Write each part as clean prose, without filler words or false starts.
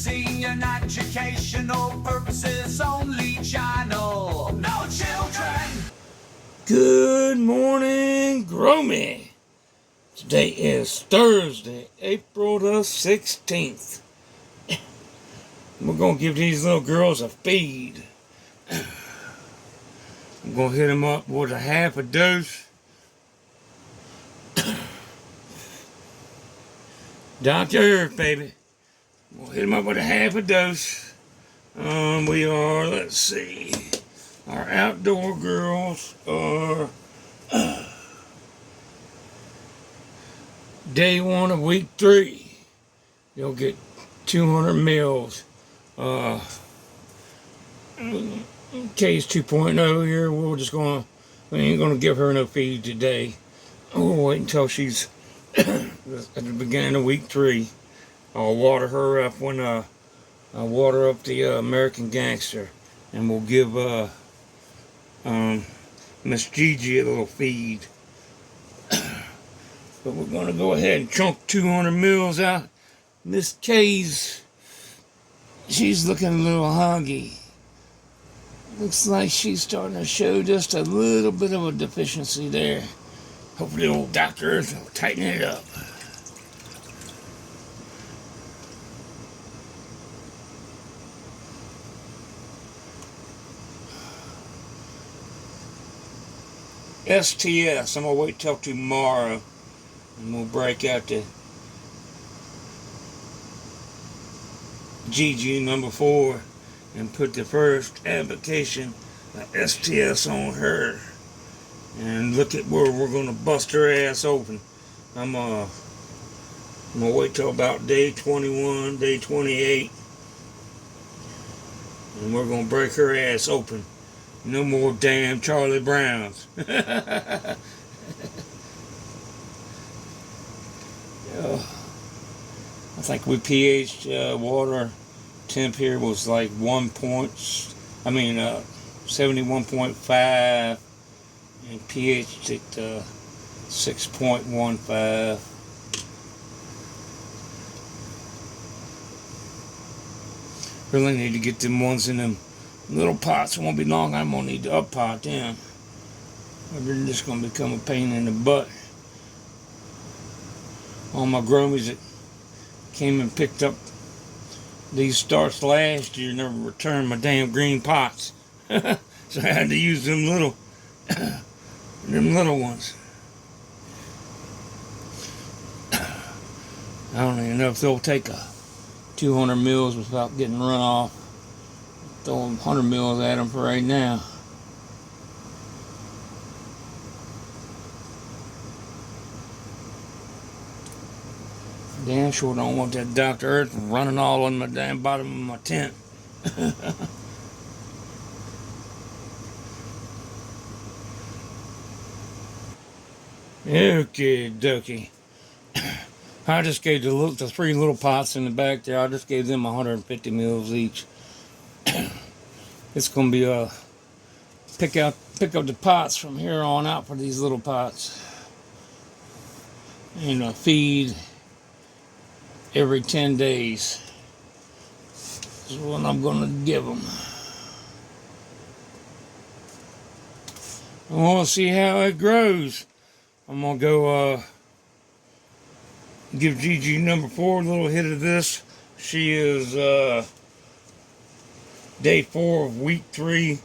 magazine, an educational purposes only channel. No children! Good morning, Grow Me. Today is Thursday, April the 16th. We're going to give these little girls a feed. I'm going to hit them up with a half a dose. Dr. Earth, baby. We'll hit them up with a half a dose. We are, let's see, our outdoor girls are day 1 of week 3. You'll get 200 mils. Case 2.0 here. We ain't gonna give her no feed today. We'll wait until she's at the beginning of week 3. I'll water her up when I water up the American Gangster, and we'll give Miss Gigi a little feed. But we're gonna go ahead and chunk 200 mils out. Miss K's, she's looking a little hoggy. Looks like she's starting to show just a little bit of a deficiency there. Hopefully old Dr. Earth will tighten it up. STS, I'm going to wait till tomorrow and we'll break out the GG number 4 and put the first application of STS on her and look at where we're going to bust her ass open. I'm gonna wait till about day 21, day 28, and we're going to break her ass open. No more damn Charlie Browns. I think we pH water temp here was like 71.5, and pH at 6.15. Really need to get them ones in them little pots. It won't be long. I'm gonna need to up pot them. They're just gonna become a pain in the butt. All my growmies that came and picked up these starts last year never returned my damn green pots. So I had to use them little ones. I don't even know if they'll take a 200 mils without getting run off. Throw 100 mils at them for right now. Damn sure don't want that Dr. Earth running all on my damn bottom of my tent. Okay, dokie. I just gave the 3 little pots in the back there. I just gave them 150 mils each. It's gonna be pick up the pots from here on out for these little pots, and feed every 10 days is what I'm gonna give them. I want to see how it grows. I'm gonna go give Gigi number 4 a little hit of this. She is day 4 of week 3,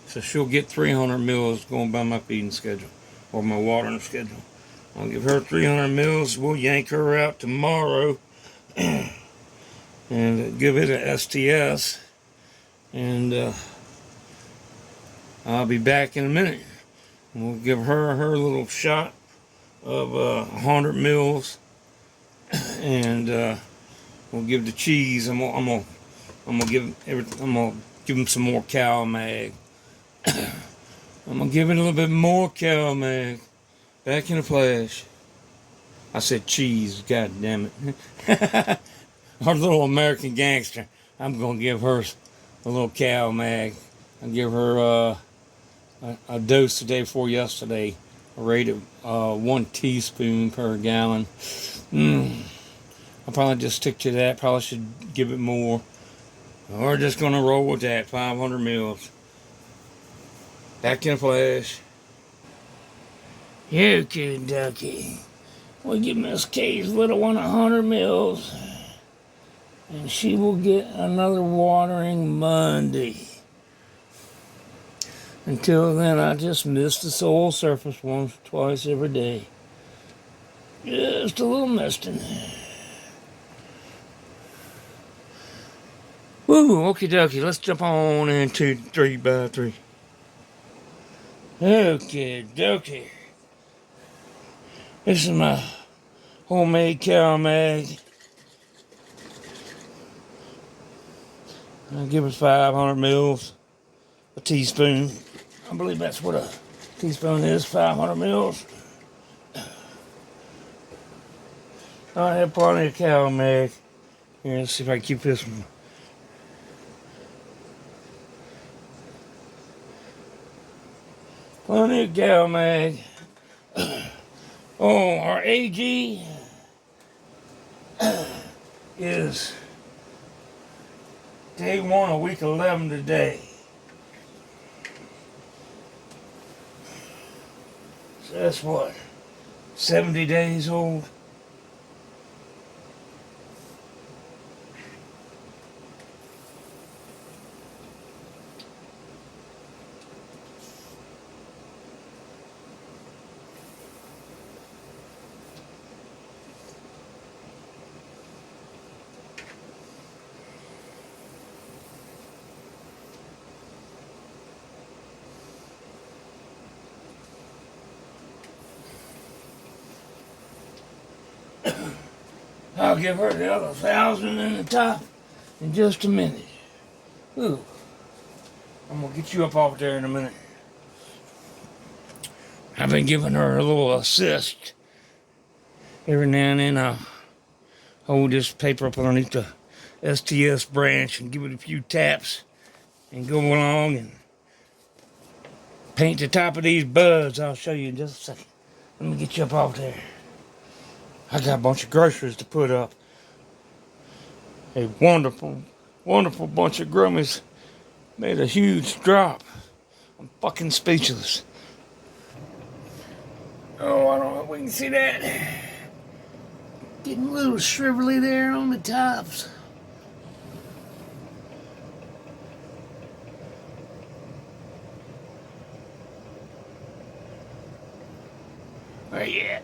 so she'll get 300 mils going by my feeding schedule or my watering schedule. I'll give her 300 mils. We'll yank her out tomorrow and give it a STS, and I'll be back in a minute. We'll give her little shot of 100 mils, and we'll give the cheese. I'm gonna give him some more cow mag. I'm gonna give it a little bit more cow mag. Back in a flash. I said cheese. God damn it. Our little American Gangster. I'm gonna give her a little cow mag. I'll give her a dose the day before yesterday. I rated 1 teaspoon per gallon. I'll probably just stick to that. Probably should give it more. We're just gonna roll with that. 500 mils. Back in flash. Okay, ducky. We'll give Miss K's little one 100 mils. And she will get another watering Monday. Until then, I just mist the soil surface once or twice every day. Just a little misting. Woo, okie dokie. Let's jump on into 3x3. Okay, dokie. This is my homemade cow mag. I'll give it 500 mils. A teaspoon. I believe that's what a teaspoon is, 500 mils. I have plenty of cow mag. Here, let's see if I can keep this one. Plenty of cow mag. Oh, our AG is day 1 of week 11 today. So that's what, 70 days old? I'll give her the other 1,000 in the top in just a minute. Ooh, I'm gonna get you up off there in a minute. I've been giving her a little assist. Every now and then I'll hold this paper up underneath the STS branch and give it a few taps and go along and paint the top of these buds. I'll show you in just a second. Let me get you up off there. I got a bunch of groceries to put up. A wonderful, wonderful bunch of grummies. Made a huge drop. I'm fucking speechless. Oh, I don't know if we can see that. Getting a little shrivelly there on the tops. Where you at?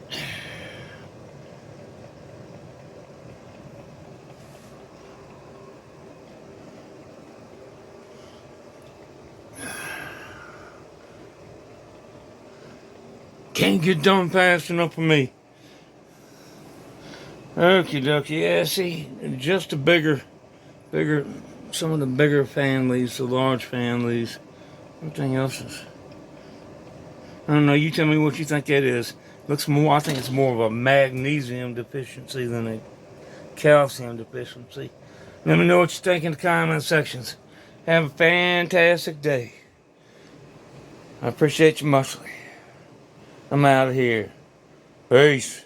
Can't get done fast enough for me. Okie dokie, yeah, see, just the bigger, some of the bigger families, the large families, everything else is, I don't know, you tell me what you think that is. Looks more, I think it's more of a magnesium deficiency than a calcium deficiency. Let me know what you think in the comment sections. Have a fantastic day. I appreciate you muchly. I'm out of here. Peace.